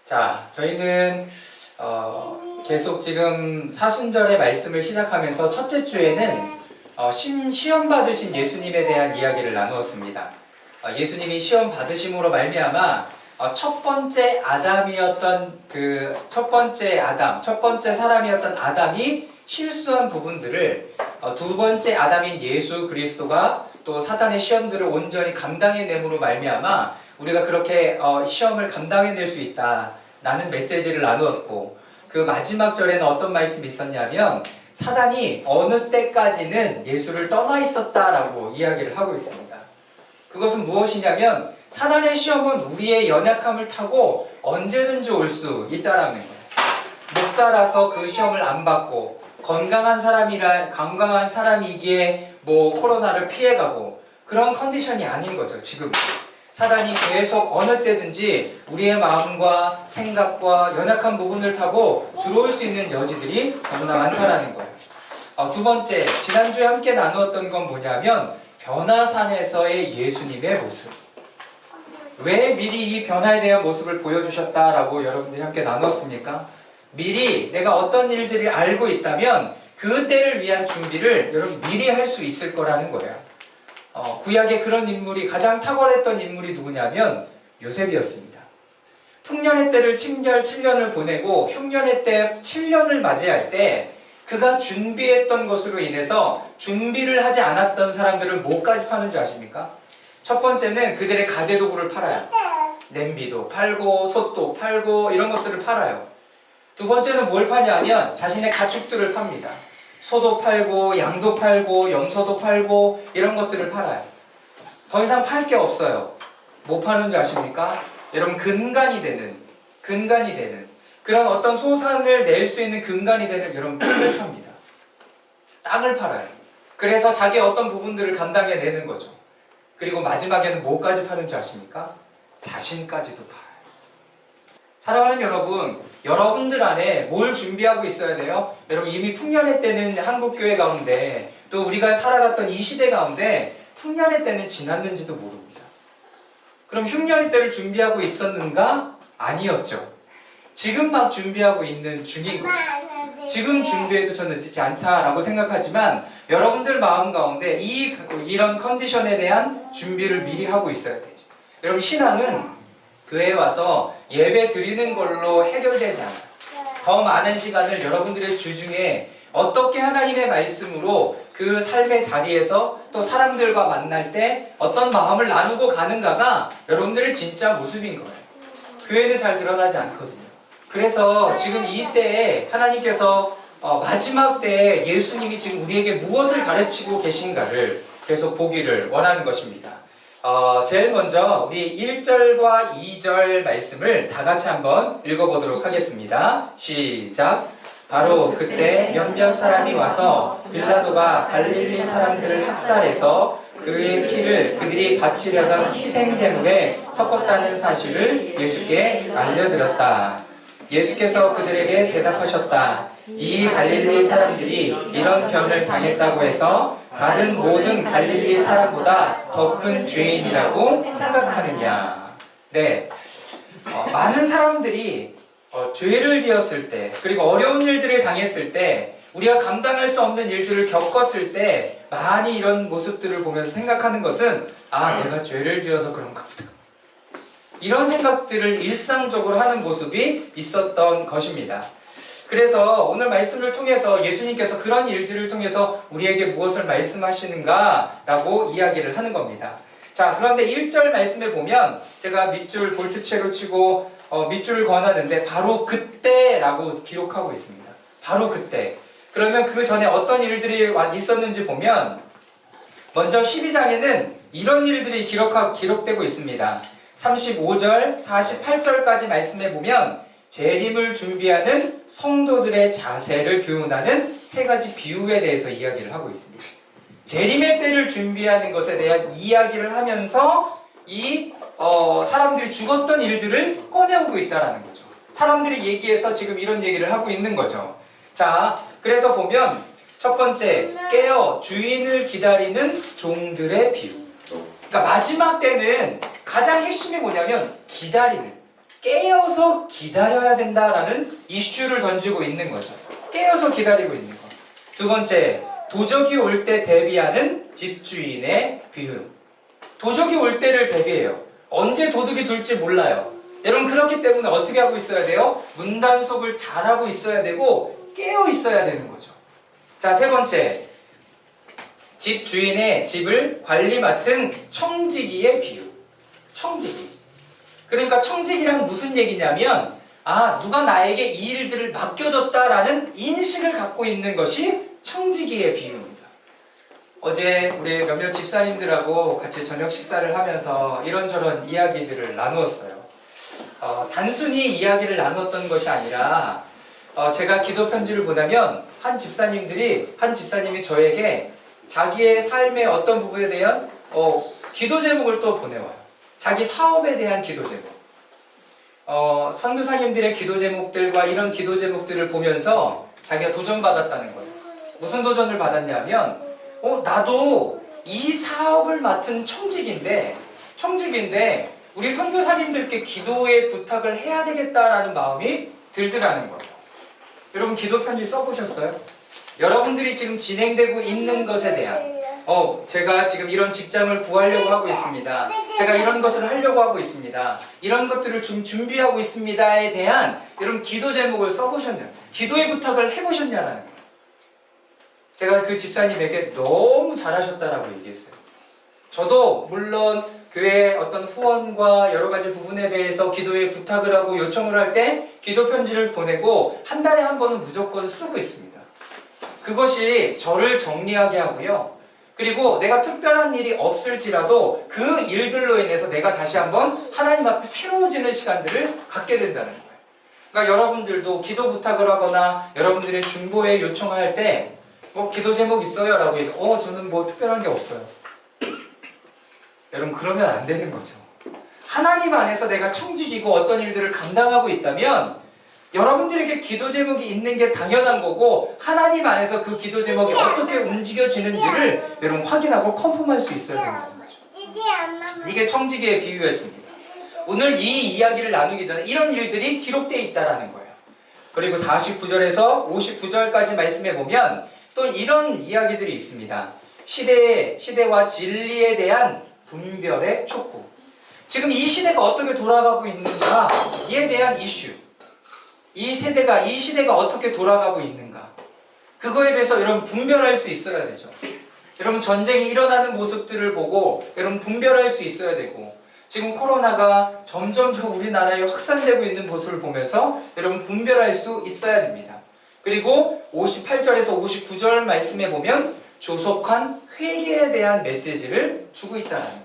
자, 저희는 계속 지금 사순절의 말씀을 시작하면서 첫째 주에는 시험 받으신 예수님에 대한 이야기를 나누었습니다. 예수님이 시험 받으심으로 말미암아 첫 번째 아담이었던 첫 번째 사람이었던 아담이 실수한 부분들을 두 번째 아담인 예수 그리스도가 또 사탄의 시험들을 온전히 감당해냄으로 말미암아 우리가 그렇게 시험을 감당해낼 수 있다라는 메시지를 나누었고, 그 마지막 절에는 어떤 말씀이 있었냐면 사단이 어느 때까지는 예수를 떠나 있었다라고 이야기를 하고 있습니다. 그것은 무엇이냐면 사단의 시험은 우리의 연약함을 타고 언제든지 올 수 있다라는 거예요. 목사라서 그 시험을 안 받고 건강한 사람이기에 코로나를 피해가고 그런 컨디션이 아닌 거죠. 지금 사단이 계속 어느 때든지 우리의 마음과 생각과 연약한 부분을 타고 들어올 수 있는 여지들이 너무나 많다라는 거예요. 두 번째, 지난주에 함께 나누었던 건 뭐냐면 변화산에서의 예수님의 모습. 왜 미리 이 변화에 대한 모습을 보여주셨다라고 여러분들이 함께 나눴습니까? 미리 내가 어떤 일들을 알고 있다면 그 때를 위한 준비를 여러분 미리 할 수 있을 거라는 거예요. 구약에 그런 인물이 가장 탁월했던 인물이 누구냐면 요셉이었습니다. 풍년의 때를 7년을 보내고 흉년의 때 7년을 맞이할 때 그가 준비했던 것으로 인해서 준비를 하지 않았던 사람들은 뭐까지 파는 줄 아십니까? 첫 번째는 그들의 가재도구를 팔아요. 냄비도 팔고 솥도 팔고 이런 것들을 팔아요. 두 번째는 뭘 파냐면 자신의 가축들을 팝니다. 소도 팔고 양도 팔고 염소도 팔고 이런 것들을 팔아요. 더 이상 팔 게 없어요. 뭐 파는 줄 아십니까? 여러분 근간이 되는 그런 어떤 소산을 낼 수 있는 근간이 되는 여러분 땅을 팝니다. 땅을 팔아요. 그래서 자기의 어떤 부분들을 감당해내는 거죠. 그리고 마지막에는 뭐까지 파는 줄 아십니까? 자신까지도 팔아요. 사랑하는 여러분, 여러분들 안에 뭘 준비하고 있어야 돼요? 여러분 이미 풍년의 때는 한국교회 가운데 또 우리가 살아갔던 이 시대 가운데 풍년의 때는 지났는지도 모릅니다. 그럼 흉년의 때를 준비하고 있었는가? 아니었죠. 지금 막 준비하고 있는 중인 거죠. 지금 준비해도 저는 늦지 않다라고 생각하지만 여러분들 마음 가운데 이런 컨디션에 대한 준비를 미리 하고 있어야 되죠. 여러분 신앙은 교회에 와서 예배 드리는 걸로 해결되지 않아요. 더 많은 시간을 여러분들의 주중에 어떻게 하나님의 말씀으로 그 삶의 자리에서 또 사람들과 만날 때 어떤 마음을 나누고 가는가가 여러분들의 진짜 모습인 거예요. 교회는 잘 드러나지 않거든요. 그래서 지금 이 때에 하나님께서 마지막 때에 예수님이 지금 우리에게 무엇을 가르치고 계신가를 계속 보기를 원하는 것입니다. 제일 먼저 우리 1절과 2절 말씀을 다 같이 한번 읽어보도록 하겠습니다. 시작! 바로 그때 몇몇 사람이 와서 빌라도가 갈릴리 사람들을 학살해서 그의 피를 그들이 바치려던 희생제물에 섞었다는 사실을 예수께 알려드렸다. 예수께서 그들에게 대답하셨다. 이 갈릴리 사람들이 이런 병을 당했다고 해서 다른 모든 갈릴리 사람보다 더 큰 죄인이라고 생각하느냐. 네, 많은 사람들이 죄를 지었을 때 그리고 어려운 일들을 당했을 때 우리가 감당할 수 없는 일들을 겪었을 때 많이 이런 모습들을 보면서 생각하는 것은 내가 죄를 지어서 그런가 보다. 이런 생각들을 일상적으로 하는 모습이 있었던 것입니다. 그래서 오늘 말씀을 통해서 예수님께서 그런 일들을 통해서 우리에게 무엇을 말씀하시는가라고 이야기를 하는 겁니다. 자, 그런데 1절 말씀에 보면 제가 밑줄 볼트채로 치고 밑줄을 그어놨는데 바로 그때라고 기록하고 있습니다. 바로 그때. 그러면 그 전에 어떤 일들이 있었는지 보면 먼저 12장에는 이런 일들이 기록되고 있습니다. 35절, 48절까지 말씀해 보면 재림을 준비하는 성도들의 자세를 교훈하는 세 가지 비유에 대해서 이야기를 하고 있습니다. 재림의 때를 준비하는 것에 대한 이야기를 하면서 사람들이 죽었던 일들을 꺼내오고 있다는 거죠. 사람들이 얘기해서 지금 이런 얘기를 하고 있는 거죠. 자, 그래서 보면 첫 번째, 깨어 주인을 기다리는 종들의 비유. 그러니까 마지막 때는 가장 핵심이 뭐냐면 깨어서 기다려야 된다라는 이슈를 던지고 있는 거죠. 깨어서 기다리고 있는 거. 두 번째, 도적이 올 때 대비하는 집주인의 비유. 도적이 올 때를 대비해요. 언제 도둑이 들지 몰라요. 여러분, 그렇기 때문에 어떻게 하고 있어야 돼요? 문단속을 잘하고 있어야 되고 깨어 있어야 되는 거죠. 자, 세 번째, 집주인의 집을 관리 맡은 청지기의 비유. 청지기. 그러니까 청지기란 무슨 얘기냐면, 누가 나에게 이 일들을 맡겨줬다라는 인식을 갖고 있는 것이 청지기의 비유입니다. 어제 우리 몇몇 집사님들하고 같이 저녁 식사를 하면서 이런저런 이야기들을 나누었어요. 단순히 이야기를 나누었던 것이 아니라 제가 기도 편지를 보내면 한 집사님이 저에게 자기의 삶의 어떤 부분에 대한 기도 제목을 또 보내와요. 자기 사업에 대한 기도 제목. 선교사님들의 기도 제목들과 이런 기도 제목들을 보면서 자기가 도전받았다는 거예요. 무슨 도전을 받았냐면, 나도 이 사업을 맡은 청직인데 우리 선교사님들께 기도의 부탁을 해야 되겠다라는 마음이 들더라는 거예요. 여러분, 기도 편지 써보셨어요? 여러분들이 지금 진행되고 있는 것에 대한, 제가 지금 이런 직장을 구하려고 하고 있습니다. 제가 이런 것을 하려고 하고 있습니다. 이런 것들을 좀 준비하고 있습니다에 대한 이런 기도 제목을 써보셨냐요? 기도의 부탁을 해보셨냐라는 거예요. 제가 그 집사님에게 너무 잘하셨다라고 얘기했어요. 저도 물론 교회의 어떤 후원과 여러 가지 부분에 대해서 기도의 부탁을 하고 요청을 할 때 기도 편지를 보내고 한 달에 한 번은 무조건 쓰고 있습니다. 그것이 저를 정리하게 하고요. 그리고 내가 특별한 일이 없을지라도 그 일들로 인해서 내가 다시 한번 하나님 앞에 새로워지는 시간들을 갖게 된다는 거예요. 그러니까 여러분들도 기도 부탁을 하거나 여러분들의 중보에 요청할 때 기도 제목 있어요? 라고 얘기해요. 저는 특별한 게 없어요. 여러분, 그러면 안 되는 거죠. 하나님 안에서 내가 청직이고 어떤 일들을 감당하고 있다면 여러분들에게 기도 제목이 있는 게 당연한 거고, 하나님 안에서 그 기도 제목이 어떻게 움직여지는지를 여러분 확인하고 컨펌할 수 있어야 된다는 거죠. 이게 청지기의 비유였습니다. 오늘 이 이야기를 나누기 전에 이런 일들이 기록되어 있다는 거예요. 그리고 49절에서 59절까지 말씀해 보면 또 이런 이야기들이 있습니다. 시대와 진리에 대한 분별의 촉구. 지금 이 시대가 어떻게 돌아가고 있는가에 대한 이슈. 이 시대가 어떻게 돌아가고 있는가. 그거에 대해서 여러분 분별할 수 있어야 되죠. 여러분, 전쟁이 일어나는 모습들을 보고 여러분 분별할 수 있어야 되고, 지금 코로나가 점점 우리나라에 확산되고 있는 모습을 보면서 여러분 분별할 수 있어야 됩니다. 그리고 58절에서 59절 말씀에 보면 조속한 회개에 대한 메시지를 주고 있다는 거예요.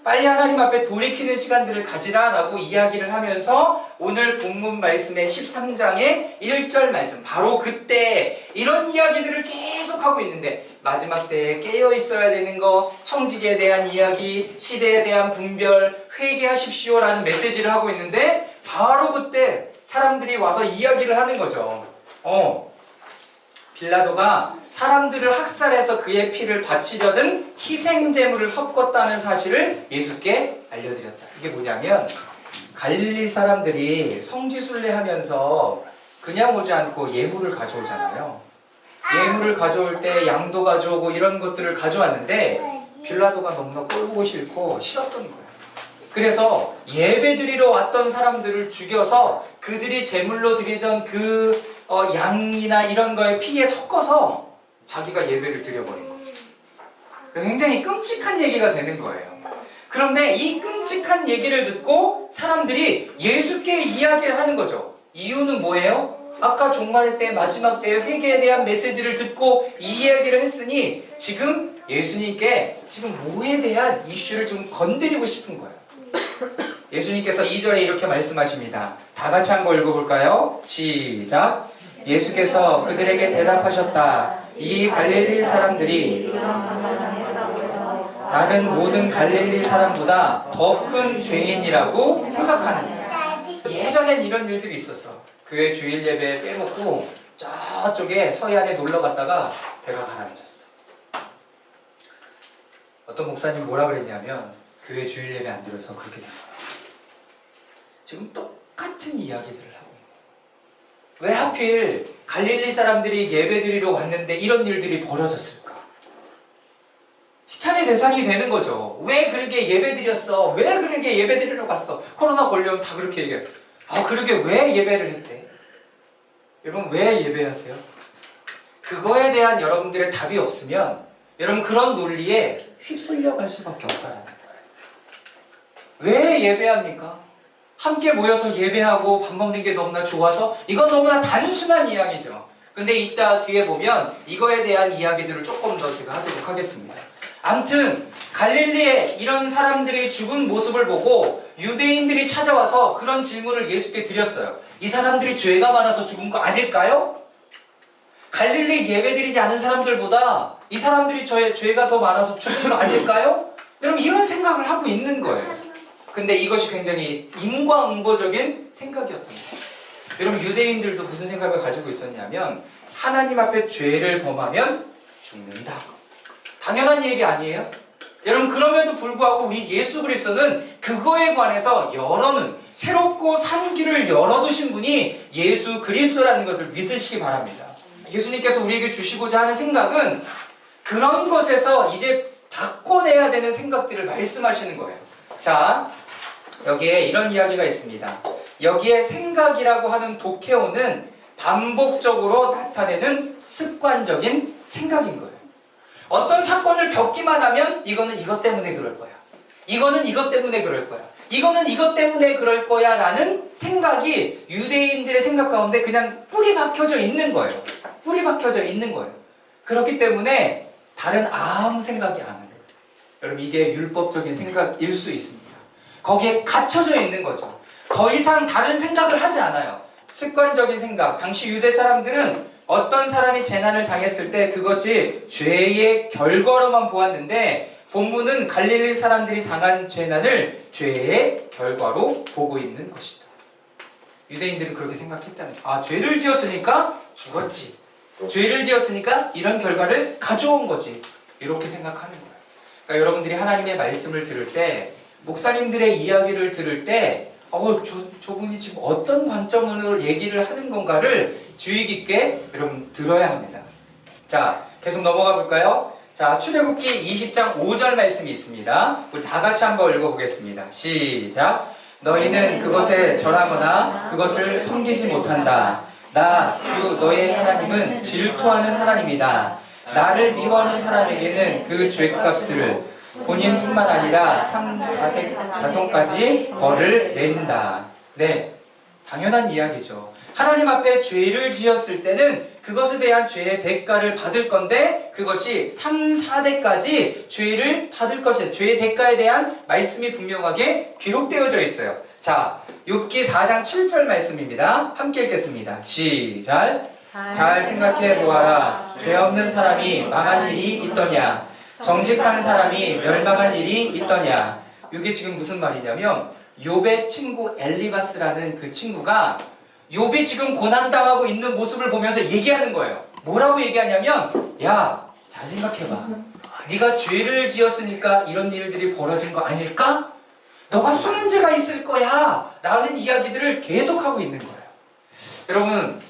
빨리 하나님 앞에 돌이키는 시간들을 가지라라고 이야기를 하면서 오늘 본문 말씀의 13장의 1절 말씀, 바로 그때 이런 이야기들을 계속 하고 있는데, 마지막 때에 깨어 있어야 되는 거, 청지기에 대한 이야기, 시대에 대한 분별, 회개하십시오라는 메시지를 하고 있는데, 바로 그때 사람들이 와서 이야기를 하는 거죠. 빌라도가 사람들을 학살해서 그의 피를 바치려던 희생제물을 섞었다는 사실을 예수께 알려드렸다. 이게 뭐냐면, 갈릴리 사람들이 성지순례 하면서 그냥 오지 않고 예물을 가져오잖아요. 예물을 가져올 때 양도 가져오고 이런 것들을 가져왔는데 빌라도가 너무나 꼴보기 싫고 싫었던 거예요. 그래서 예배드리러 왔던 사람들을 죽여서 그들이 제물로 드리던 그 양이나 이런 거에 피에 섞어서 자기가 예배를 드려버린 거죠. 굉장히 끔찍한 얘기가 되는 거예요. 그런데 이 끔찍한 얘기를 듣고 사람들이 예수께 이야기를 하는 거죠. 이유는 뭐예요? 아까 종말의 때, 마지막 때의 회개에 대한 메시지를 듣고 이 이야기를 했으니 지금 예수님께 지금 뭐에 대한 이슈를 좀 건드리고 싶은 거예요. 예수님께서 2절에 이렇게 말씀하십니다. 다 같이 한번 읽어볼까요? 시작. 예수께서 그들에게 대답하셨다. 이 갈릴리 사람들이 다른 모든 갈릴리 사람보다 더 큰 죄인이라고 생각하느냐. 예전엔 이런 일들이 있었어. 교회 주일 예배 빼먹고 저쪽에 서해안에 놀러 갔다가 배가 가라앉았어. 어떤 목사님 뭐라 그랬냐면, 교회 주일 예배 안 들어서 그렇게 된 거야. 지금 똑같은 이야기들을 하고 있는 거예요. 왜 하필 갈릴리 사람들이 예배드리러 왔는데 이런 일들이 벌어졌을까? 시탄의 대상이 되는 거죠. 왜 그렇게 예배드렸어? 왜 그렇게 예배드리러 갔어? 코로나 걸려면 다 그렇게 얘기해요. 그러게 왜 예배를 했대? 여러분 왜 예배하세요? 그거에 대한 여러분들의 답이 없으면 여러분 그런 논리에 휩쓸려 갈 수밖에 없다는 거예요. 왜 예배합니까? 함께 모여서 예배하고 밥 먹는 게 너무나 좋아서? 이건 너무나 단순한 이야기죠. 근데 이따 뒤에 보면 이거에 대한 이야기들을 조금 더 제가 하도록 하겠습니다. 아무튼 갈릴리에 이런 사람들이 죽은 모습을 보고 유대인들이 찾아와서 그런 질문을 예수께 드렸어요. 이 사람들이 죄가 많아서 죽은 거 아닐까요? 갈릴리 예배드리지 않은 사람들보다 이 사람들이 죄가 더 많아서 죽은 거 아닐까요? 여러분 이런 생각을 하고 있는 거예요. 근데 이것이 굉장히 인과응보적인 생각이었던 거예요. 여러분 유대인들도 무슨 생각을 가지고 있었냐면 하나님 앞에 죄를 범하면 죽는다. 당연한 얘기 아니에요? 여러분 그럼에도 불구하고 우리 예수 그리스도는 그거에 관해서 새롭고 산 길을 열어두신 분이 예수 그리스도라는 것을 믿으시기 바랍니다. 예수님께서 우리에게 주시고자 하는 생각은 그런 것에서 이제 바꿔내야 되는 생각들을 말씀하시는 거예요. 자, 여기에 이런 이야기가 있습니다. 여기에 생각이라고 하는 독해오는 반복적으로 나타내는 습관적인 생각인 거예요. 어떤 사건을 겪기만 하면 이거는 이것 때문에 그럴 거야. 이거는 이것 때문에 그럴 거야. 이거는 이것 때문에 그럴 거야 라는 생각이 유대인들의 생각 가운데 그냥 뿌리 박혀져 있는 거예요. 뿌리 박혀져 있는 거예요. 그렇기 때문에 다른 아무 생각이 안 해요. 여러분 이게 율법적인 생각일 수 있습니다. 거기에 갇혀져 있는 거죠. 더 이상 다른 생각을 하지 않아요. 습관적인 생각. 당시 유대 사람들은 어떤 사람이 재난을 당했을 때 그것이 죄의 결과로만 보았는데 본문은 갈릴리 사람들이 당한 재난을 죄의 결과로 보고 있는 것이다. 유대인들은 그렇게 생각했다는 거예요. 죄를 지었으니까 죽었지. 죄를 지었으니까 이런 결과를 가져온 거지. 이렇게 생각하는 거예요. 그러니까 여러분들이 하나님의 말씀을 들을 때 목사님들의 이야기를 들을 때 저분이 지금 어떤 관점으로 얘기를 하는 건가를 주의 깊게 여러분 들어야 합니다. 자, 계속 넘어가 볼까요? 자, 출애굽기 20장 5절 말씀이 있습니다. 우리 다 같이 한번 읽어보겠습니다. 시작. 너희는 그것에 절하거나 그것을 섬기지 못한다. 나 주 너의 하나님은 질투하는 하나님이다. 나를 미워하는 사람에게는 그 죄값을 본인뿐만 아니라 3, 4대 자손까지 벌을 내린다. 네, 당연한 이야기죠. 하나님 앞에 죄를 지었을 때는 그것에 대한 죄의 대가를 받을 건데 그것이 3, 4대까지 죄를 받을 것이다. 죄의 대가에 대한 말씀이 분명하게 기록되어져 있어요. 자, 욥기 4장 7절 말씀입니다. 함께 읽겠습니다. 시작. 잘 생각해 보아라. 죄 없는 사람이 망한 일이 있더냐? 정직한 사람이 멸망한 일이 있더냐? 이게 지금 무슨 말이냐면 욥의 친구 엘리바스라는 그 친구가 욥이 지금 고난당하고 있는 모습을 보면서 얘기하는 거예요. 뭐라고 얘기하냐면 야, 잘 생각해봐. 네가 죄를 지었으니까 이런 일들이 벌어진 거 아닐까? 너가 수문제가 있을 거야 라는 이야기들을 계속하고 있는 거예요. 여러분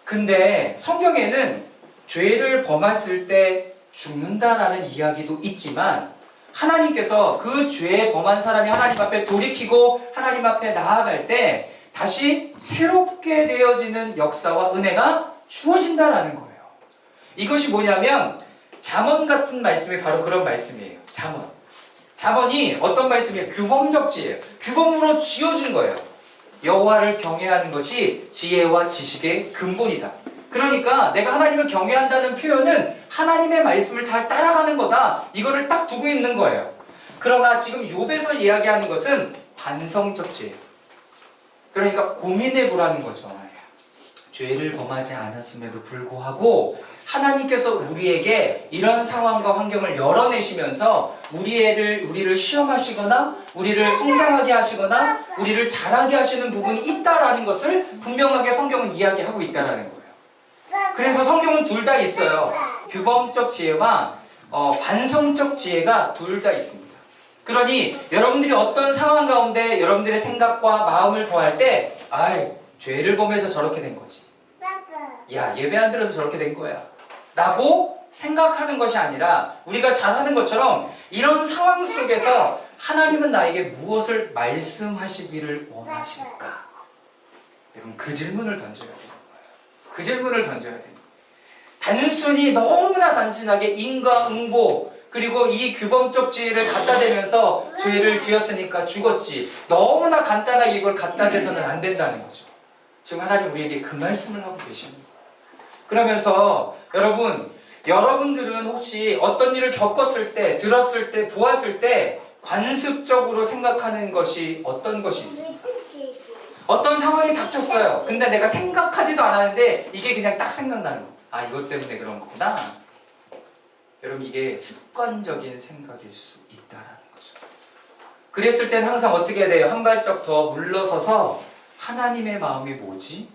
근데 성경에는 죄를 범했을 때 죽는다라는 이야기도 있지만 하나님께서 그 죄에 범한 사람이 하나님 앞에 돌이키고 하나님 앞에 나아갈 때 다시 새롭게 되어지는 역사와 은혜가 주어진다라는 거예요. 이것이 뭐냐면 잠언 같은 말씀이 바로 그런 말씀이에요. 잠언이 어떤 말씀이에요? 규범적지예요. 규범으로 지어진 거예요. 여호와를 경외하는 것이 지혜와 지식의 근본이다. 그러니까 내가 하나님을 경외한다는 표현은 하나님의 말씀을 잘 따라가는 거다. 이거를 딱 두고 있는 거예요. 그러나 지금 욥에서 이야기하는 것은 반성적지예요. 그러니까 고민해 보라는 거죠. 죄를 범하지 않았음에도 불구하고 하나님께서 우리에게 이런 상황과 환경을 열어내시면서 우리를 시험하시거나 우리를 성장하게 하시거나 우리를 자라게 하시는 부분이 있다라는 것을 분명하게 성경은 이야기하고 있다라는 거예요. 그래서 성경은 둘 다 있어요. 규범적 지혜와 반성적 지혜가 둘 다 있습니다. 그러니 여러분들이 어떤 상황 가운데 여러분들의 생각과 마음을 더할 때 죄를 범해서 저렇게 된 거지. 야, 예배 안 들어서 저렇게 된 거야 라고 생각하는 것이 아니라 우리가 잘 하는 것처럼 이런 상황 속에서 하나님은 나에게 무엇을 말씀하시기를 원하실까? 여러분 그 질문을 던져야 되는 거예요. 그 질문을 던져야 돼요. 단순히 너무나 단순하게 인과응보 그리고 이 규범적 지혜를 갖다 대면서 죄를 지었으니까 죽었지. 너무나 간단하게 이걸 갖다 대서는 안 된다는 거죠. 지금 하나님 우리에게 그 말씀을 하고 계십니다. 그러면서 여러분들은 혹시 어떤 일을 겪었을 때, 들었을 때, 보았을 때 관습적으로 생각하는 것이 어떤 것이 있습니까? 어떤 상황이 닥쳤어요. 근데 내가 생각하지도 않았는데 이게 그냥 딱 생각나는 거. 아, 이것 때문에 그런 거구나. 여러분 이게 습관적인 생각일 수 있다라는 거죠. 그랬을 땐 항상 어떻게 해야 돼요? 한 발짝 더 물러서서 하나님의 마음이 뭐지?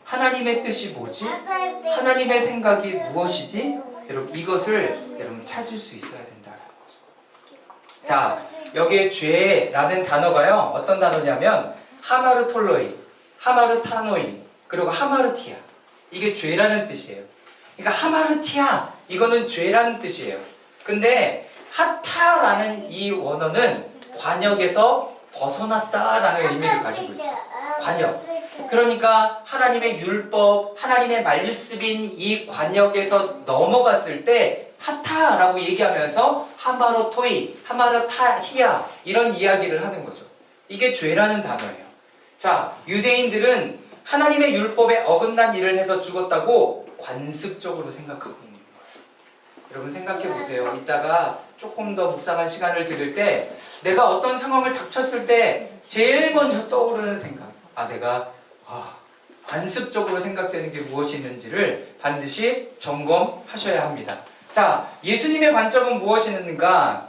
하나님의 뜻이 뭐지? 하나님의 생각이 무엇이지? 여러분 이것을 여러분 찾을 수 있어야 된다는 거죠. 자, 여기에 죄라는 단어가요. 어떤 단어냐면 하마르톨로이, 하마르타노이, 그리고 하마르티아. 이게 죄라는 뜻이에요. 그러니까 하마르티아 이거는 죄라는 뜻이에요. 근데 하타라는 이 원어는 관역에서 벗어났다라는 의미를 가지고 있어요. 관역. 그러니까 하나님의 율법, 하나님의 말씀인 이 관역에서 넘어갔을 때 하타라고 얘기하면서 하마로토이, 하마르타히아 이런 이야기를 하는 거죠. 이게 죄라는 단어예요. 자, 유대인들은 하나님의 율법에 어긋난 일을 해서 죽었다고 관습적으로 생각하고 있는 거예요. 여러분 생각해 보세요. 이따가 조금 더 묵상한 시간을 드릴 때 내가 어떤 상황을 닥쳤을 때 제일 먼저 떠오르는 생각, 내가 관습적으로 생각되는 게 무엇이 있는지를 반드시 점검하셔야 합니다. 자, 예수님의 관점은 무엇이는가?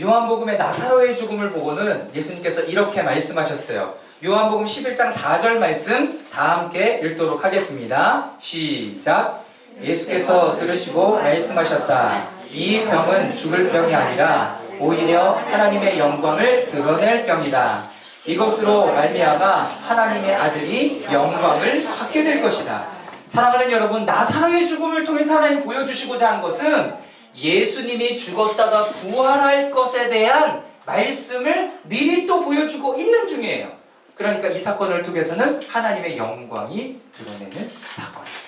요한복음의 나사로의 죽음을 보고는 예수님께서 이렇게 말씀하셨어요. 요한복음 11장 4절 말씀 다 함께 읽도록 하겠습니다. 시작. 예수께서 들으시고 말씀하셨다. 이 병은 죽을 병이 아니라 오히려 하나님의 영광을 드러낼 병이다. 이것으로 말미암아 하나님의 아들이 영광을 받게 될 것이다. 사랑하는 여러분, 나사로의 죽음을 통해서 하나님 보여주시고자 한 것은 예수님이 죽었다가 부활할 것에 대한 말씀을 미리 또 보여주고 있는 중이에요. 그러니까 이 사건을 통해서는 하나님의 영광이 드러내는 사건이에요.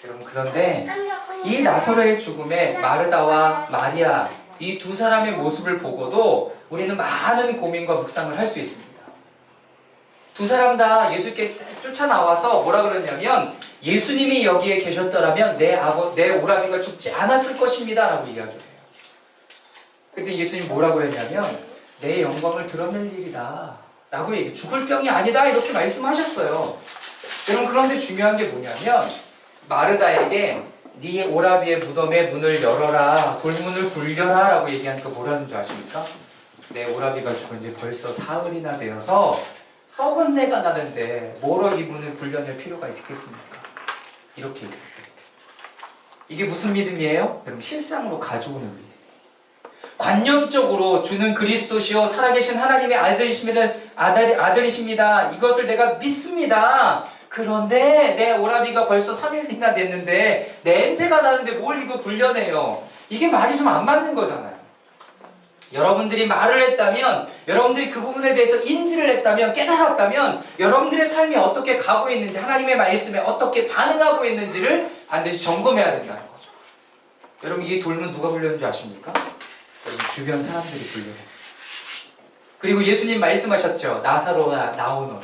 여러분, 그런데 이 나사로의 죽음에 마르다와 마리아 이 두 사람의 모습을 보고도 우리는 많은 고민과 묵상을 할 수 있습니다. 두 사람 다 예수께 쫓아나와서 뭐라 그러냐면 예수님이 여기에 계셨더라면 내 오라비가 죽지 않았을 것입니다 라고 이야기해요. 그런데 예수님이 뭐라고 했냐면 내 영광을 드러낼 일이다 라고 얘기해요. 죽을 병이 아니다 이렇게 말씀하셨어요. 여러분, 그런데 중요한 게 뭐냐면 마르다에게 네 오라비의 무덤의 문을 열어라, 돌문을 굴려라 라고 얘기하니까 뭐라는 줄 아십니까? 내 오라비가 죽은 지 벌써 사흘이나 되어서 썩은 내가 나는데 뭐로 이 문을 굴려낼 필요가 있겠습니까? 이렇게 얘기해요. 이게 무슨 믿음이에요? 여러분, 실상으로 가져오는 믿음. 관념적으로 주는 그리스도시요 살아계신 하나님의 아들이십니다. 이것을 내가 믿습니다. 그런데 내 오라비가 벌써 3일이나 됐는데 냄새가 나는데 뭘 이거 굴려내요. 이게 말이 좀 안 맞는 거잖아요. 여러분들이 말을 했다면, 여러분들이 그 부분에 대해서 인지를 했다면, 깨달았다면 여러분들의 삶이 어떻게 가고 있는지, 하나님의 말씀에 어떻게 반응하고 있는지를 반드시 점검해야 된다는 거죠. 여러분, 이 돌문 누가 굴렸는지 아십니까? 여러분, 주변 사람들이 굴려냈어요. 그리고 예수님 말씀하셨죠. 나사로가 나오노라.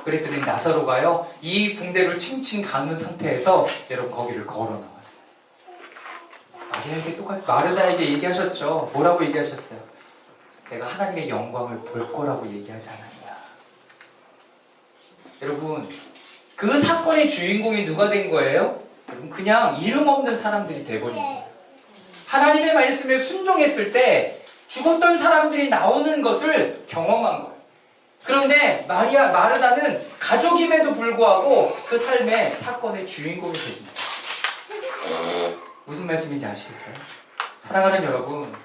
그랬더니 나사로가요 이 붕대를 칭칭 감은 상태에서 여러분 거기를 걸어 나왔어요. 마리아에게 똑같이 마르다에게 얘기하셨죠. 뭐라고 얘기하셨어요? 내가 하나님의 영광을 볼 거라고 얘기하지 않았냐. 여러분, 그 사건의 주인공이 누가 된 거예요? 여러분, 그냥 이름 없는 사람들이 돼버린 거예요. 하나님의 말씀에 순종했을 때 죽었던 사람들이 나오는 것을 경험한 거예요. 그런데 마르다는 가족임에도 불구하고 그 삶의 사건의 주인공이 되십니다. 무슨 말씀인지 아시겠어요? 사랑하는 여러분,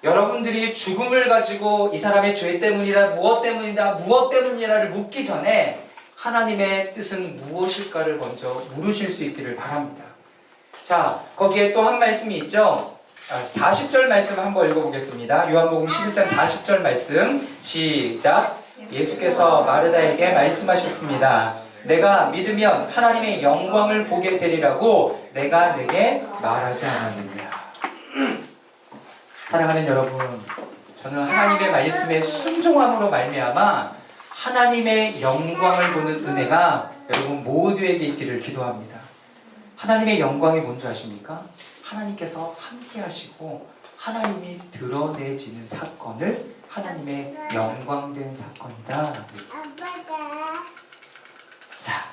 여러분들이 죽음을 가지고 이 사람의 죄 때문이다, 무엇 때문이다, 무엇 때문이다를 묻기 전에 하나님의 뜻은 무엇일까를 먼저 물으실 수 있기를 바랍니다. 자, 거기에 또 한 말씀이 있죠. 40절 말씀 한번 읽어보겠습니다. 요한복음 11장 40절 말씀 시작. 예수께서 마르다에게 말씀하셨습니다. 내가 믿으면 하나님의 영광을 보게 되리라고 내가 내게 말하지 않았느냐. 사랑하는 여러분, 저는 하나님의 말씀에 순종함으로 말미암아 하나님의 영광을 보는 은혜가 여러분 모두에게 있기를 기도합니다. 하나님의 영광이 뭔지 아십니까? 하나님께서 함께 하시고 하나님이 드러내지는 사건을 하나님의 영광된 사건이다. 자,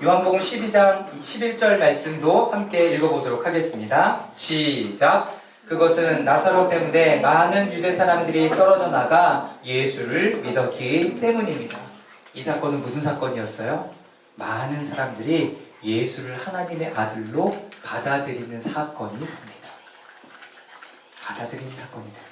요한복음 12장 11절 말씀도 함께 읽어보도록 하겠습니다. 시작. 그것은 나사로 때문에 많은 유대 사람들이 떨어져 나가 예수를 믿었기 때문입니다. 이 사건은 무슨 사건이었어요? 많은 사람들이 예수를 하나님의 아들로 받아들이는 사건이 됩니다. 받아들이는 사건이 됩니다.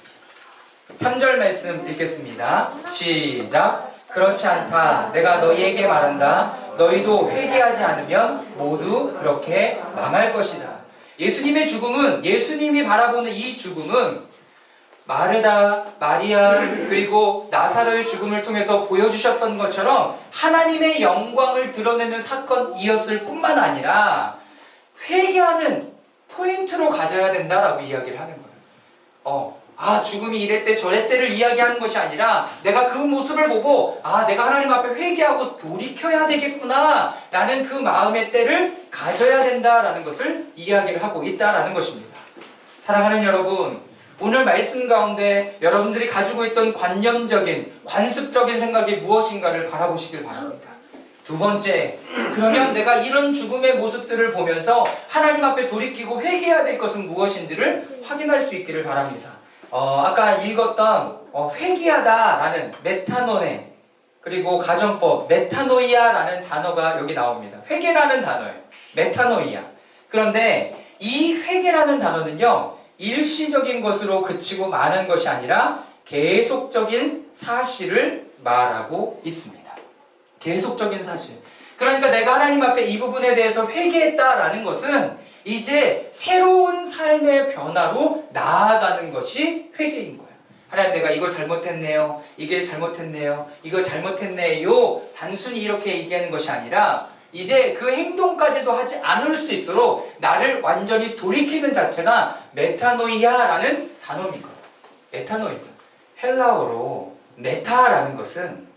3절 말씀 읽겠습니다. 시작. 그렇지 않다. 내가 너희에게 말한다. 너희도 회개하지 않으면 모두 그렇게 망할 것이다. 예수님의 죽음은, 예수님이 바라보는 이 죽음은 마르다, 마리아, 그리고 나사로의 죽음을 통해서 보여주셨던 것처럼 하나님의 영광을 드러내는 사건이었을 뿐만 아니라 회개하는 포인트로 가져야 된다라고 이야기를 하는 거예요. 죽음이 이랬대 저랬대를 이야기하는 것이 아니라 내가 그 모습을 보고 내가 하나님 앞에 회개하고 돌이켜야 되겠구나 라는 그 마음의 때를 가져야 된다라는 것을 이야기를 하고 있다라는 것입니다. 사랑하는 여러분, 오늘 말씀 가운데 여러분들이 가지고 있던 관념적인, 관습적인 생각이 무엇인가를 바라보시길 바랍니다. 두 번째, 그러면 내가 이런 죽음의 모습들을 보면서 하나님 앞에 돌이키고 회개해야 될 것은 무엇인지를 확인할 수 있기를 바랍니다. 아까 읽었던 회개하다라는 메타노네, 그리고 가정법 메타노이아라는 단어가 여기 나옵니다. 회개라는 단어예요. 메타노이아. 그런데 이 회개라는 단어는요, 일시적인 것으로 그치고 마는 것이 아니라 계속적인 사실을 말하고 있습니다. 계속적인 사실. 그러니까 내가 하나님 앞에 이 부분에 대해서 회개했다라는 것은 이제 새로운 삶의 변화로 나아가는 것이 회개인 거예요. 하나님, 내가 이거 잘못했네요. 이게 잘못했네요. 이거 잘못했네요. 단순히 이렇게 얘기하는 것이 아니라 이제 그 행동까지도 하지 않을 수 있도록 나를 완전히 돌이키는 자체가 메타노이아라는 단어인 거예요. 메타노이아. 헬라어로 메타라는 것은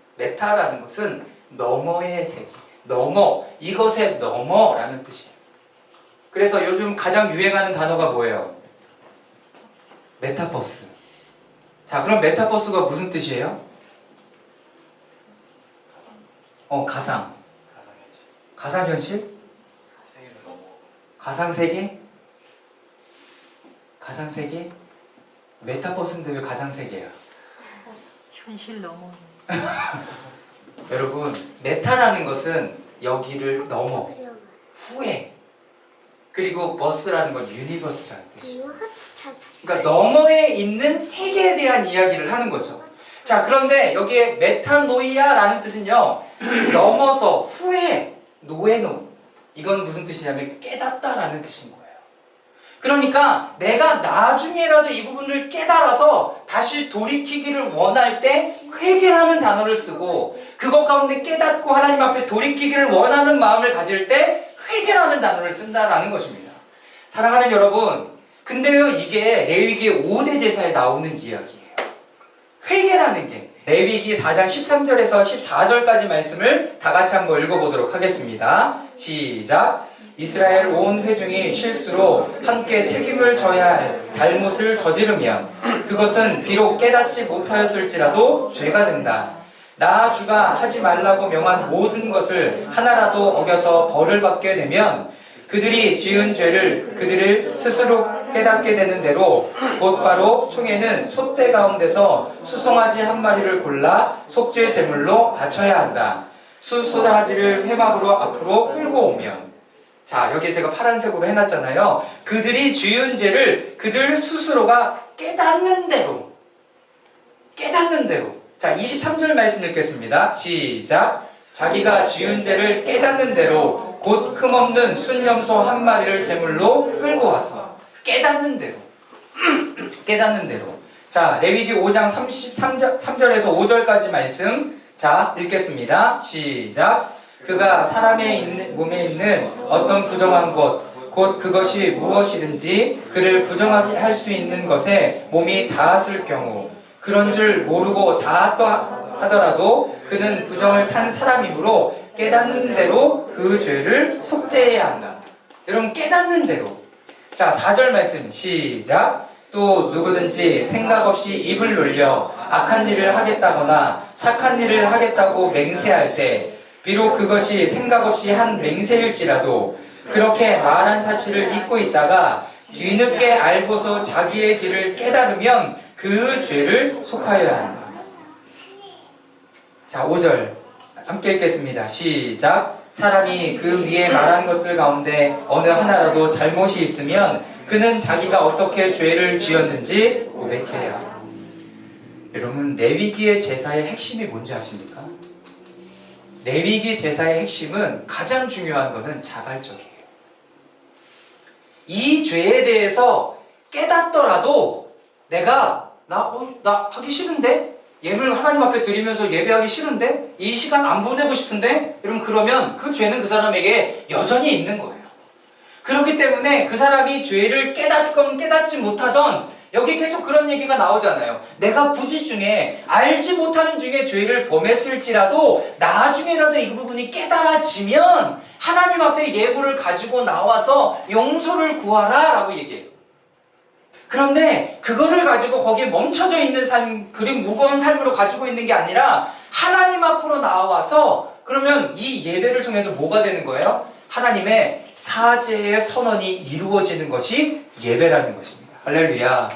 너머의 세계. 너머. 이것의 너머라는 뜻이에요. 그래서 요즘 가장 유행하는 단어가 뭐예요? 메타버스. 자, 그럼 메타버스가 무슨 뜻이에요? 가상. 가상현실? 가상세계? 가상세계? 메타버스인데 왜 가상세계야? 현실 넘어. 여러분, 메타라는 것은 여기를 넘어, 후에, 그리고 버스라는 건 유니버스라는 뜻이에요. 그러니까 너머에 있는 세계에 대한 이야기를 하는 거죠. 자, 그런데 여기에 메타노이아라는 뜻은요, 넘어서 후에, 노에노. 이건 무슨 뜻이냐면 깨닫다라는 뜻인 거예요. 그러니까 내가 나중에라도 이 부분을 깨달아서 다시 돌이키기를 원할 때 회개라는 단어를 쓰고, 그것 가운데 깨닫고 하나님 앞에 돌이키기를 원하는 마음을 가질 때 회개라는 단어를 쓴다라는 것입니다. 사랑하는 여러분, 근데요, 이게 레위기 5대 제사에 나오는 이야기예요. 회개라는 게 레위기 4장 13절에서 14절까지 말씀을 다 같이 한번 읽어보도록 하겠습니다. 시작. 이스라엘 온 회중이 실수로 함께 책임을 져야 할 잘못을 저지르면 그것은 비록 깨닫지 못하였을지라도 죄가 된다. 나 주가 하지 말라고 명한 모든 것을 하나라도 어겨서 벌을 받게 되면 그들이 지은 죄를 그들을 스스로 깨닫게 되는 대로 곧바로 총회는 솥대 가운데서 수송아지 한 마리를 골라 속죄 제물로 바쳐야 한다. 수송아지를 회막으로 앞으로 끌고 오면, 자, 여기에 제가 파란색으로 해놨잖아요. 그들이 지은 죄를 그들 스스로가 깨닫는 대로. 깨닫는 대로. 자, 23절 말씀 읽겠습니다. 시작. 자기가 지은 죄를 깨닫는 대로 곧 흠없는 순염소 한 마리를 제물로 끌고 와서. 깨닫는 대로. 깨닫는 대로. 자, 레위기 5장 3절에서 5절까지 말씀. 자, 읽겠습니다. 시작. 그가 사람의 몸에 있는 어떤 부정한 것, 곧 그것이 무엇이든지 그를 부정하게 할 수 있는 것에 몸이 닿았을 경우, 그런 줄 모르고 닿았다 하더라도 그는 부정을 탄 사람이므로 깨닫는 대로 그 죄를 속죄해야 한다. 여러분, 깨닫는 대로. 자, 4절 말씀 시작. 또 누구든지 생각 없이 입을 놀려 악한 일을 하겠다거나 착한 일을 하겠다고 맹세할 때, 비록 그것이 생각 없이 한 맹세일지라도 그렇게 말한 사실을 잊고 있다가 뒤늦게 알고서 자기의 죄를 깨달으면 그 죄를 속하여야 한다. 자, 5절 함께 읽겠습니다. 시작. 사람이 그 위에 말한 것들 가운데 어느 하나라도 잘못이 있으면 그는 자기가 어떻게 죄를 지었는지 고백해야. 여러분, 레위기의 제사의 핵심이 뭔지 아십니까? 레위기 제사의 핵심은, 가장 중요한 것은 자발적이에요. 이 죄에 대해서 깨닫더라도 내가 나 하기 싫은데? 예물 하나님 앞에 드리면서 예배하기 싫은데? 이 시간 안 보내고 싶은데? 그러면 그 죄는 그 사람에게 여전히 있는 거예요. 그렇기 때문에 그 사람이 죄를 깨닫건 깨닫지 못하던, 여기 계속 그런 얘기가 나오잖아요. 내가 부지 중에 알지 못하는 중에 죄를 범했을지라도 나중에라도 이 부분이 깨달아지면 하나님 앞에 예물을 가지고 나와서 용서를 구하라 라고 얘기해요. 그런데 그거를 가지고 거기에 멈춰져 있는 삶, 그리고 무거운 삶으로 가지고 있는 게 아니라 하나님 앞으로 나와서, 그러면 이 예배를 통해서 뭐가 되는 거예요? 하나님의 사죄의 선언이 이루어지는 것이 예배라는 것입니다. 할렐루야.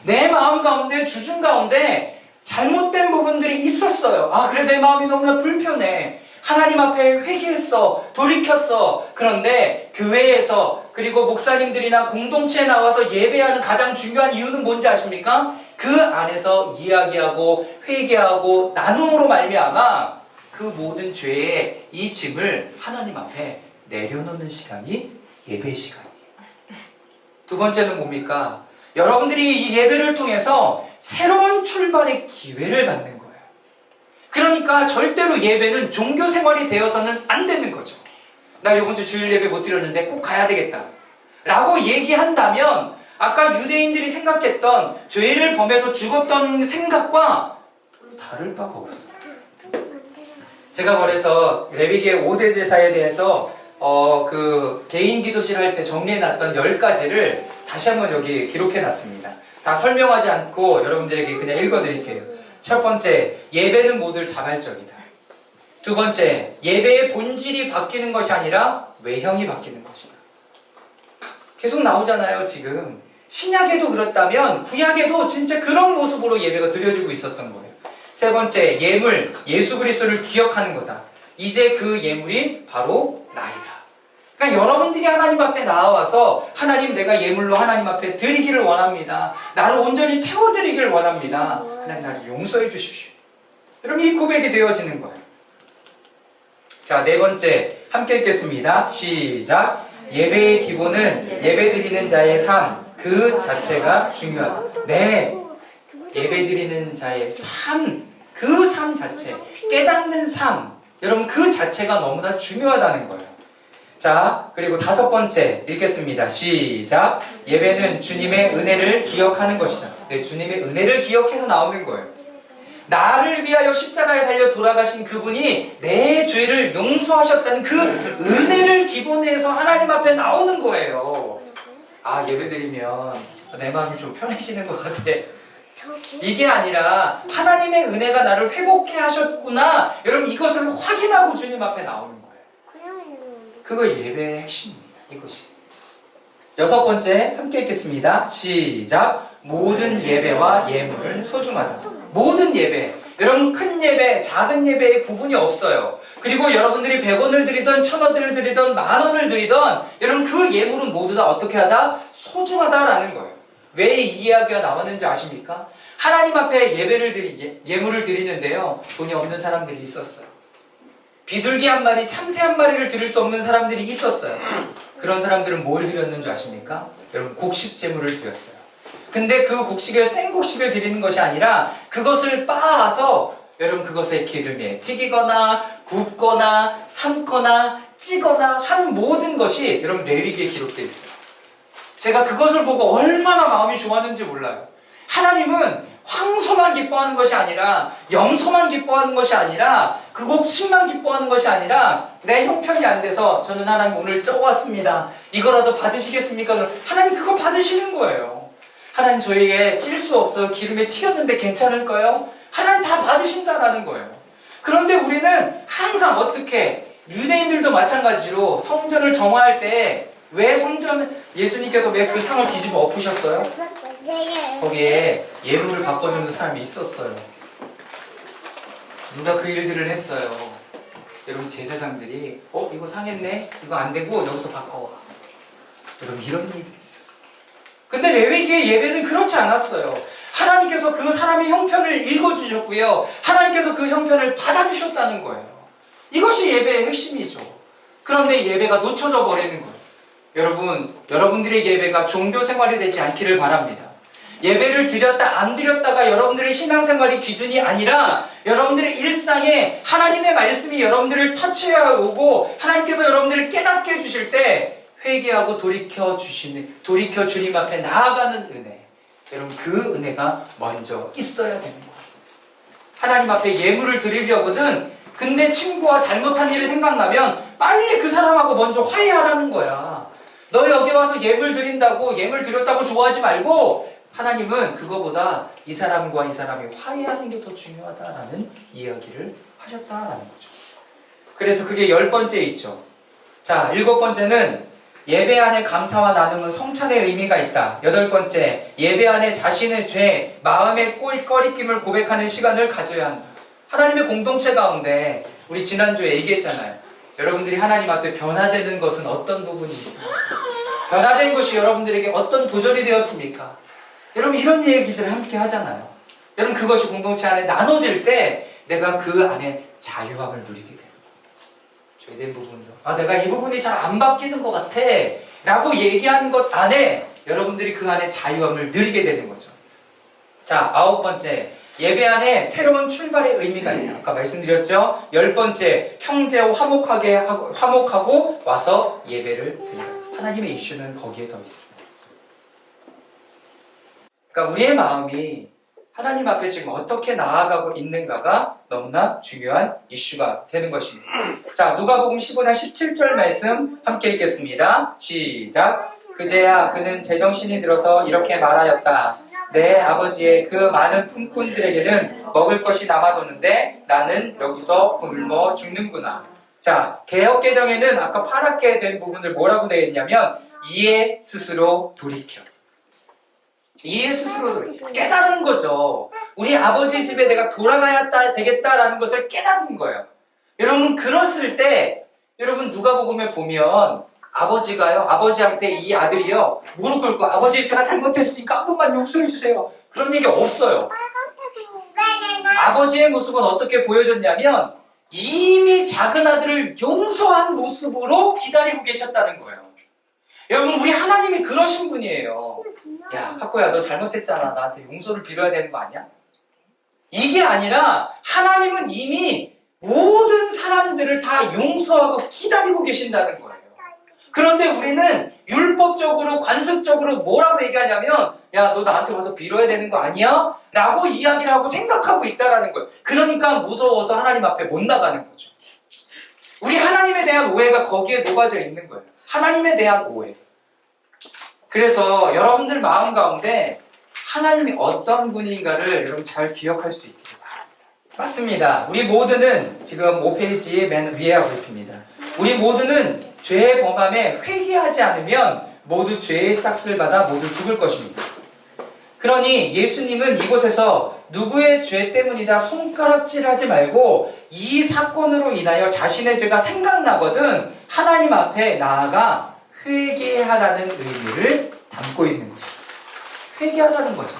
내 마음 가운데, 주중 가운데 잘못된 부분들이 있었어요. 그래, 내 마음이 너무나 불편해. 하나님 앞에 회개했어. 돌이켰어. 그런데 교회에서, 그리고 목사님들이나 공동체에 나와서 예배하는 가장 중요한 이유는 뭔지 아십니까? 그 안에서 이야기하고 회개하고 나눔으로 말미암아 그 모든 죄의 이 짐을 하나님 앞에 내려놓는 시간이 예배 시간이에요. 두 번째는 뭡니까? 여러분들이 이 예배를 통해서 새로운 출발의 기회를 갖는 거예요. 그러니까 절대로 예배는 종교 생활이 되어서는 안 되는 거죠. 나 이번 주 주일 예배 못 드렸는데 꼭 가야 되겠다 라고 얘기한다면, 아까 유대인들이 생각했던 죄를 범해서 죽었던 생각과 다를 바가 없어요. 제가 그래서 레위기의 5대 제사에 대해서 그 개인 기도실 할 때 정리해놨던 10가지를 다시 한번 여기 기록해놨습니다. 다 설명하지 않고 여러분들에게 그냥 읽어드릴게요. 첫 번째, 예배는 모두 자발적이다. 두 번째, 예배의 본질이 바뀌는 것이 아니라 외형이 바뀌는 것이다. 계속 나오잖아요, 지금. 신약에도 그렇다면 구약에도 진짜 그런 모습으로 예배가 드려지고 있었던 거예요. 세 번째, 예물, 예수 그리스도를 기억하는 거다. 이제 그 예물이 바로 나이다. 그러니까 여러분들이 하나님 앞에 나와서, 하나님, 내가 예물로 하나님 앞에 드리기를 원합니다. 나를 온전히 태워드리기를 원합니다. 하나님, 나를 용서해 주십시오. 여러분, 이 고백이 되어지는 거예요. 자, 네 번째, 함께 읽겠습니다. 시작. 예배의 기본은 예배드리는 자의 삶, 그 자체가 중요하다. 네, 예배드리는 자의 삶, 그 삶 자체, 깨닫는 삶, 여러분, 그 자체가 너무나 중요하다는 거예요. 자, 그리고 다섯 번째 읽겠습니다. 시작. 예배는 주님의 은혜를 기억하는 것이다. 네, 주님의 은혜를 기억해서 나오는 거예요. 나를 위하여 십자가에 달려 돌아가신 그분이 내 죄를 용서하셨다는 그 은혜를 기본해서 하나님 앞에 나오는 거예요. 예배드리면 내 마음이 좀 편해지는 것 같아. 이게 아니라 하나님의 은혜가 나를 회복해 하셨구나. 여러분, 이것을 확인하고 주님 앞에 나오는 거예요. 그거 예배의 핵심입니다. 이것이. 여섯 번째 함께 읽겠습니다. 시작. 모든 예배와 예물은 소중하다. 모든 예배. 여러분, 큰 예배, 작은 예배의 구분이 없어요. 그리고 여러분들이 100원을 드리던 1000원을 드리던 10,000원을 드리던, 여러분, 그 예물은 모두 다 어떻게 하다? 소중하다라는 거예요. 왜 이 이야기가 나왔는지 아십니까? 하나님 앞에 예물을 드리는데요. 돈이 없는 사람들이 있었어요. 비둘기 한 마리, 참새 한 마리를 드릴 수 없는 사람들이 있었어요. 그런 사람들은 뭘 드렸는 줄 아십니까? 여러분, 곡식 제물을 드렸어요. 근데 그 곡식을, 생곡식을 드리는 것이 아니라 그것을 빻아서 여러분 그것의 기름에 튀기거나 굽거나 삶거나 찌거나 하는 모든 것이 여러분 레위기에 기록되어 있어요. 제가 그것을 보고 얼마나 마음이 좋았는지 몰라요. 하나님은 황소만 기뻐하는 것이 아니라 염소만 기뻐하는 것이 아니라 그 곡식만 기뻐하는 것이 아니라 내 형편이 안 돼서 저는 하나님 오늘 쪄왔습니다. 이거라도 받으시겠습니까? 그럼 하나님 그거 받으시는 거예요. 하나님 저에게 찔 수 없어 기름에 튀겼는데 괜찮을까요? 하나님 다 받으신다라는 거예요. 그런데 우리는 항상 어떻게 유대인들도 마찬가지로 성전을 정화할 때 왜 예수님께서 왜 그 상을 뒤집어 엎으셨어요? 거기에 예물을 바꿔주는 사람이 있었어요. 누가 그 일들을 했어요. 여러분 제사장들이 이거 상했네? 이거 안 되고 여기서 바꿔와. 여러분 이런 일들이 있었어요. 근데 레위기의 예배는 그렇지 않았어요. 하나님께서 그 사람의 형편을 읽어주셨고요. 하나님께서 그 형편을 받아주셨다는 거예요. 이것이 예배의 핵심이죠. 그런데 예배가 놓쳐져 버리는 거예요. 여러분들의 예배가 종교 생활이 되지 않기를 바랍니다. 예배를 드렸다 안 드렸다가 여러분들의 신앙생활이 기준이 아니라 여러분들의 일상에 하나님의 말씀이 여러분들을 터치해 오고 하나님께서 여러분들을 깨닫게 해주실 때 회개하고 돌이켜 주님 앞에 나아가는 은혜, 여러분 그 은혜가 먼저 있어야 되는 거예요. 하나님 앞에 예물을 드리려거든 근데 친구와 잘못한 일이 생각나면 빨리 그 사람하고 먼저 화해하라는 거야. 너 여기 와서 예물 드린다고 예물 드렸다고 좋아하지 말고 하나님은 그거보다 이 사람과 이 사람이 화해하는 게 더 중요하다라는 이야기를 하셨다라는 거죠. 그래서 그게 10번째 있죠. 자, 7번째는 예배 안에 감사와 나눔은 성찬의 의미가 있다. 8번째, 예배 안에 자신의 죄, 마음의 꺼리낌을 고백하는 시간을 가져야 한다. 하나님의 공동체 가운데 우리 지난주에 얘기했잖아요. 여러분들이 하나님 앞에 변화되는 것은 어떤 부분이 있습니까? 변화된 것이 여러분들에게 어떤 도전이 되었습니까? 여러분 이런 얘기들을 함께 하잖아요. 여러분 그것이 공동체 안에 나눠질 때 내가 그 안에 자유함을 누리게 되는 거예요. 죄된 부분도 내가 이 부분이 잘 안 바뀌는 것 같아 라고 얘기하는 것 안에 여러분들이 그 안에 자유함을 누리게 되는 거죠. 자, 9번째, 예배 안에 새로운 출발의 의미가 있다. 아까 말씀드렸죠. 10번째, 형제와 화목하고 와서 예배를 드린다. 하나님의 이슈는 거기에 더 있습니다. 그러니까 우리의 마음이 하나님 앞에 지금 어떻게 나아가고 있는가가 너무나 중요한 이슈가 되는 것입니다. 자, 누가복음 15장 17절 말씀 함께 읽겠습니다. 시작. 그제야 그는 제정신이 들어서 이렇게 말하였다. 내 아버지의 그 많은 품꾼들에게는 먹을 것이 남아도는데 나는 여기서 굶어 죽는구나. 자, 개역개정에는 아까 파랗게 된 부분을 뭐라고 되어 있냐면 이에 스스로 돌이켜. 이에 스스로 돌이켜. 깨달은 거죠. 우리 아버지 집에 내가 돌아가야 되겠다라는 것을 깨닫는 거예요. 여러분 그랬을 때 여러분 누가복음에 보면 아버지가요, 아버지한테 이 아들이요 무릎 꿇고 아버지 제가 잘못했으니까 한 번만 용서해 주세요. 그런 얘기 없어요. 아버지의 모습은 어떻게 보여졌냐면 이미 작은 아들을 용서한 모습으로 기다리고 계셨다는 거예요. 여러분 우리 하나님이 그러신 분이에요. 야 학구야 너 잘못했잖아. 나한테 용서를 빌어야 되는 거 아니야? 이게 아니라 하나님은 이미 모든 사람들을 다 용서하고 기다리고 계신다는 거예요. 그런데 우리는 율법적으로 관습적으로 뭐라고 얘기하냐면 야 너 나한테 와서 빌어야 되는 거 아니야? 라고 이야기를 하고 생각하고 있다라는 거예요. 그러니까 무서워서 하나님 앞에 못 나가는 거죠. 우리 하나님에 대한 오해가 거기에 녹아져 있는 거예요. 하나님에 대한 오해. 그래서 여러분들 마음 가운데 하나님이 어떤 분인가를 여러분 잘 기억할 수 있기를 바랍니다. 맞습니다. 우리 모두는 지금 5페이지에 맨 위에 하고 있습니다. 우리 모두는 죄의 범함에 회개하지 않으면 모두 죄의 싹을 받아 모두 죽을 것입니다. 그러니 예수님은 이곳에서 누구의 죄 때문이다 손가락질하지 말고 이 사건으로 인하여 자신의 죄가 생각나거든 하나님 앞에 나아가 회개하라는 의미를 담고 있는 것입니다. 회개하라는 거죠.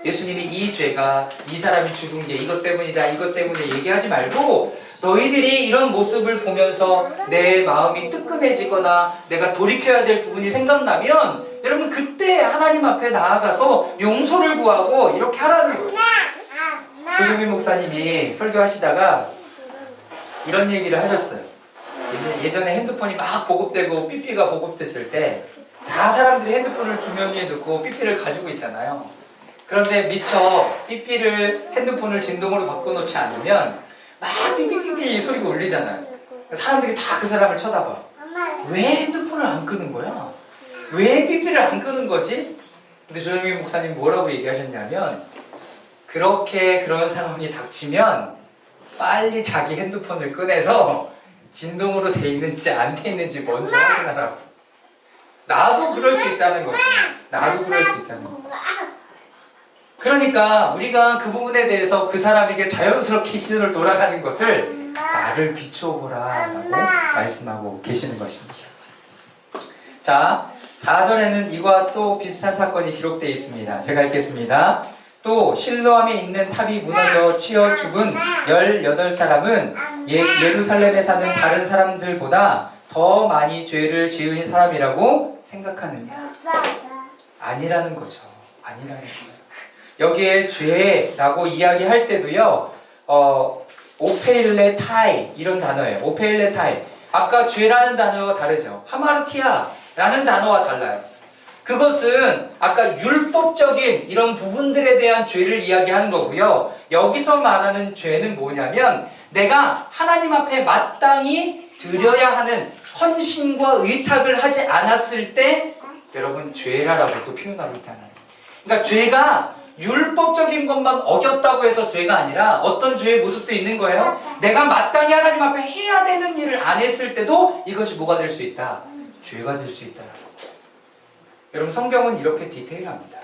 예수님이 이 죄가 이 사람이 죽은 게 이것 때문이다, 이것 때문에 얘기하지 말고 너희들이 이런 모습을 보면서 내 마음이 뜨끔해지거나 내가 돌이켜야 될 부분이 생각나면 여러분 그때 하나님 앞에 나아가서 용서를 구하고 이렇게 하라는 거예요. 조정민 목사님이 설교하시다가 이런 얘기를 하셨어요. 예전에 핸드폰이 막 보급되고 삐삐가 보급됐을 때 사람들이 핸드폰을 주머니에 넣고 삐삐를 가지고 있잖아요. 그런데 미처 삐삐를 핸드폰을 진동으로 바꿔놓지 않으면 막 삐삐삐삐 이 소리가 울리잖아요. 사람들이 다 그 사람을 쳐다봐. 왜 핸드폰을 안 끄는 거야? 왜 삐삐를 안 끄는 거지? 근데 조영민 목사님 뭐라고 얘기하셨냐면 그렇게 그런 상황이 닥치면 빨리 자기 핸드폰을 꺼내서 진동으로 돼 있는지 안 돼 있는지 먼저 확인하라고. 나도 그럴 수 있다는 거죠. 나도 그럴 수 있다는 거. 그러니까 우리가 그 부분에 대해서 그 사람에게 자연스럽게 시선을 돌아가는 것을 나를 비추어보라 라고 말씀하고 계시는 것입니다. 자, 4절에는 이와 또 비슷한 사건이 기록되어 있습니다. 제가 읽겠습니다. 또 실로암에 있는 탑이 무너져 치여 죽은 18사람은 예루살렘에 사는 다른 사람들보다 더 많이 죄를 지은 사람이라고 생각하느냐? 아니라는 거죠. 아니라는 거예요. 여기에 죄라고 이야기할 때도요, 오페일레타이 이런 단어예요. 오페일레타이. 아까 죄라는 단어와 다르죠. 하마르티아라는 단어와 달라요. 그것은 아까 율법적인 이런 부분들에 대한 죄를 이야기하는 거고요. 여기서 말하는 죄는 뭐냐면 내가 하나님 앞에 마땅히 드려야 하는 헌신과 의탁을 하지 않았을 때 여러분 죄라라고 또 표현하고 있잖아요. 그러니까 죄가 율법적인 것만 어겼다고 해서 죄가 아니라 어떤 죄의 모습도 있는 거예요. 내가 마땅히 하나님 앞에 해야 되는 일을 안 했을 때도 이것이 뭐가 될 수 있다? 죄가 될 수 있다. 여러분 성경은 이렇게 디테일합니다.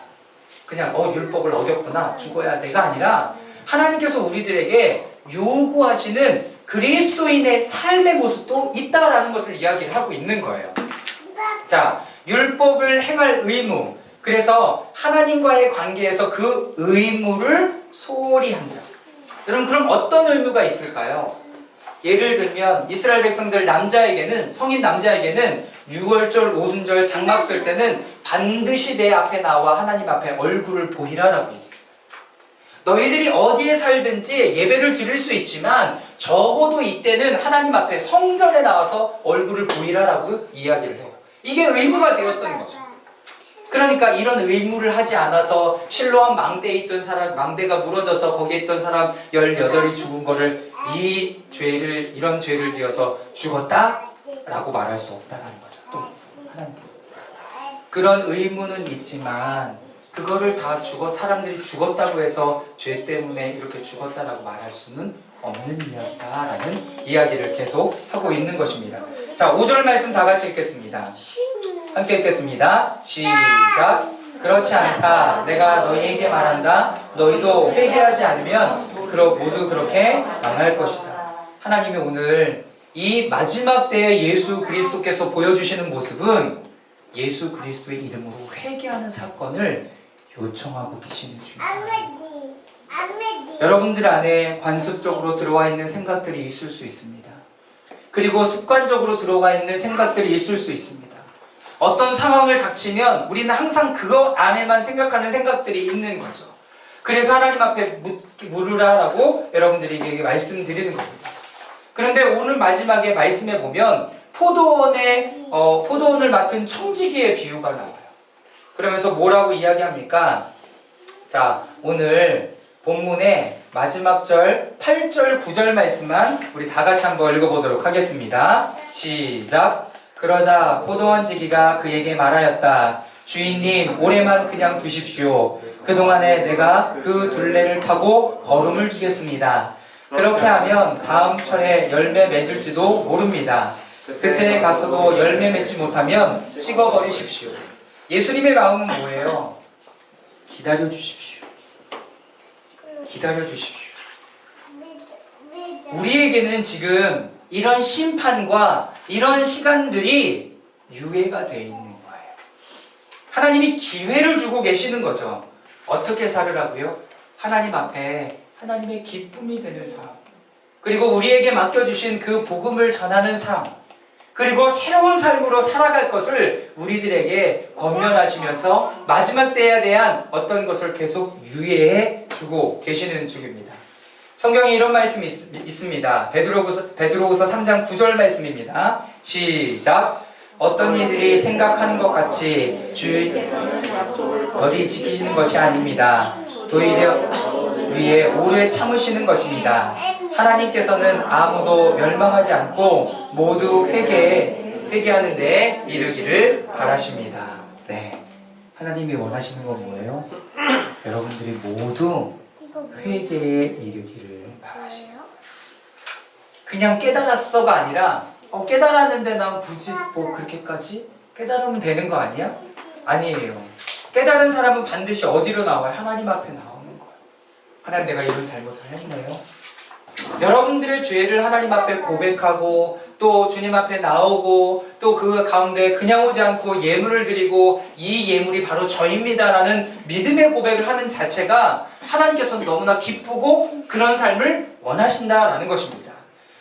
그냥 율법을 어겼구나 죽어야 돼가 아니라 하나님께서 우리들에게 요구하시는 그리스도인의 삶의 모습도 있다라는 것을 이야기를 하고 있는 거예요. 자, 율법을 행할 의무. 그래서 하나님과의 관계에서 그 의무를 소홀히 한 자. 여러분 그럼 어떤 의무가 있을까요? 예를 들면 이스라엘 백성들 남자에게는 성인 남자에게는 6월절, 오순절, 장막절 때는 반드시 내 앞에 나와 하나님 앞에 얼굴을 보이라라고 얘기했어요. 너희들이 어디에 살든지 예배를 드릴 수 있지만 적어도 이때는 하나님 앞에 성전에 나와서 얼굴을 보이라라고 이야기를 해요. 이게 의무가 되었던 거죠. 그러니까 이런 의무를 하지 않아서 실로암 망대에 있던 사람, 망대가 무너져서 거기에 있던 사람 18이 죽은 거를 이런 죄를 지어서 죽었다라고 말할 수 없다라는 거죠. 또 하나님께서 그런 의무는 있지만 그거를 다 사람들이 죽었다고 해서 죄 때문에 이렇게 죽었다라고 말할 수는 없는 일이었다라는 이야기를 계속 하고 있는 것입니다. 자, 5절 말씀 다 같이 읽겠습니다. 함께 읽겠습니다. 시작. 그렇지 않다. 내가 너희에게 말한다. 너희도 회개하지 않으면 모두 그렇게 망할 것이다. 하나님이 오늘 이 마지막 때에 예수 그리스도께서 보여주시는 모습은 예수 그리스도의 이름으로 회개하는 사건을 요청하고 계시는 중입니다. 여러분들 안에 관습적으로 들어와 있는 생각들이 있을 수 있습니다. 그리고 습관적으로 들어와 있는 생각들이 있을 수 있습니다. 어떤 상황을 닥치면 우리는 항상 그거 안에만 생각하는 생각들이 있는 거죠. 그래서 하나님 앞에 물으라라고 여러분들에게 말씀드리는 겁니다. 그런데 오늘 마지막에 말씀해 보면 포도원을 맡은 청지기의 비유가 나와요. 그러면서 뭐라고 이야기합니까? 자, 오늘 본문의 마지막 절 8절 9절 말씀만 우리 다 같이 한번 읽어보도록 하겠습니다. 시작. 그러자 포도원 지기가 그에게 말하였다. 주인님, 올해만 그냥 두십시오. 그동안에 내가 그 둘레를 파고 거름을 주겠습니다. 그렇게 하면 다음 철에 열매 맺을지도 모릅니다. 그때 가서도 열매 맺지 못하면 찍어버리십시오. 예수님의 마음은 뭐예요? 기다려 주십시오. 기다려 주십시오. 우리에게는 지금 이런 심판과 이런 시간들이 유예가 되어 있는 거예요. 하나님이 기회를 주고 계시는 거죠. 어떻게 살으라고요? 하나님 앞에 하나님의 기쁨이 되는 삶, 그리고 우리에게 맡겨주신 그 복음을 전하는 삶, 그리고 새로운 삶으로 살아갈 것을 우리들에게 권면하시면서 마지막 때에 대한 어떤 것을 계속 유예해 주고 계시는 중입니다. 성경에 이런 말씀이 있습니다. 베드로후서 3장 9절 말씀입니다. 시작. 어떤 이들이 생각하는 것 같이 주의 더디 지키시는 것이 아닙니다. 도리어 위에 오래 참으시는 것입니다. 하나님께서는 아무도 멸망하지 않고 모두 회개하는 데 이르기를 바라십니다. 네, 하나님이 원하시는 건 뭐예요? 여러분들이 모두 회개에 이르기를 바라십니다. 그냥 깨달았어가 아니라 깨달았는데 난 굳이 뭐 그렇게까지 깨달으면 되는 거 아니야? 아니에요. 깨달은 사람은 반드시 어디로 나와요? 하나님 앞에 나오는 거예요. 하나님, 내가 이런 잘못을 했네요. 여러분들의 죄를 하나님 앞에 고백하고 또 주님 앞에 나오고 또 그 가운데 그냥 오지 않고 예물을 드리고 이 예물이 바로 저입니다라는 믿음의 고백을 하는 자체가 하나님께서는 너무나 기쁘고 그런 삶을 원하신다라는 것입니다.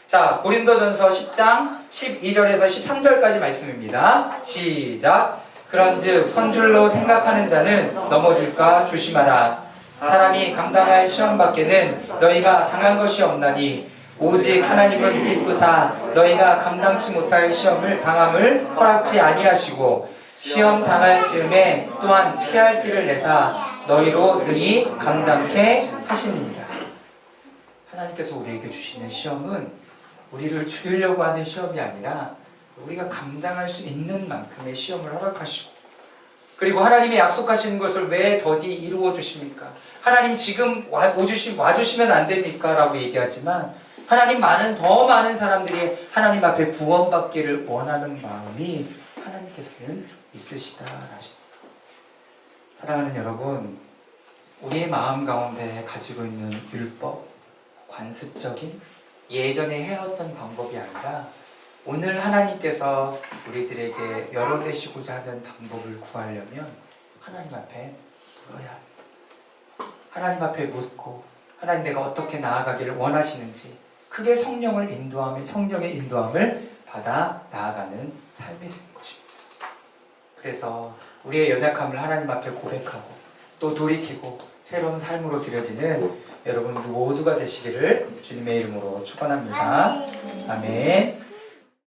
자, 고린도전서 10장 12절에서 13절까지 말씀입니다. 시작. 그런즉 선줄로 생각하는 자는 넘어질까 조심하라. 사람이 감당할 시험 밖에는 너희가 당한 것이 없나니 오직 하나님은 미쁘사 너희가 감당치 못할 시험을 당함을 허락지 아니하시고 시험 당할 즈음에 또한 피할 길을 내사 너희로 능히 감당케 하시느니라. 하나님께서 우리에게 주시는 시험은 우리를 죽이려고 하는 시험이 아니라 우리가 감당할 수 있는 만큼의 시험을 허락하시고, 그리고 하나님이 약속하시는 것을 왜 더디 이루어 주십니까? 하나님 지금 와주시면 안 됩니까? 라고 얘기하지만 하나님 더 많은 사람들이 하나님 앞에 구원받기를 원하는 마음이 하나님께서는 있으시다 하십니다. 사랑하는 여러분, 우리의 마음 가운데 가지고 있는 율법, 관습적인 예전에 해왔던 방법이 아니라 오늘 하나님께서 우리들에게 열어내시고자 하는 방법을 구하려면 하나님 앞에 물어야 합니다. 하나님 앞에 묻고 하나님, 내가 어떻게 나아가기를 원하시는지, 그게 성령의 인도함을 받아 나아가는 삶이 되는 것입니다. 그래서 우리의 연약함을 하나님 앞에 고백하고 또 돌이키고 새로운 삶으로 들여지는 여러분 모두가 되시기를 주님의 이름으로 축원합니다. 아멘.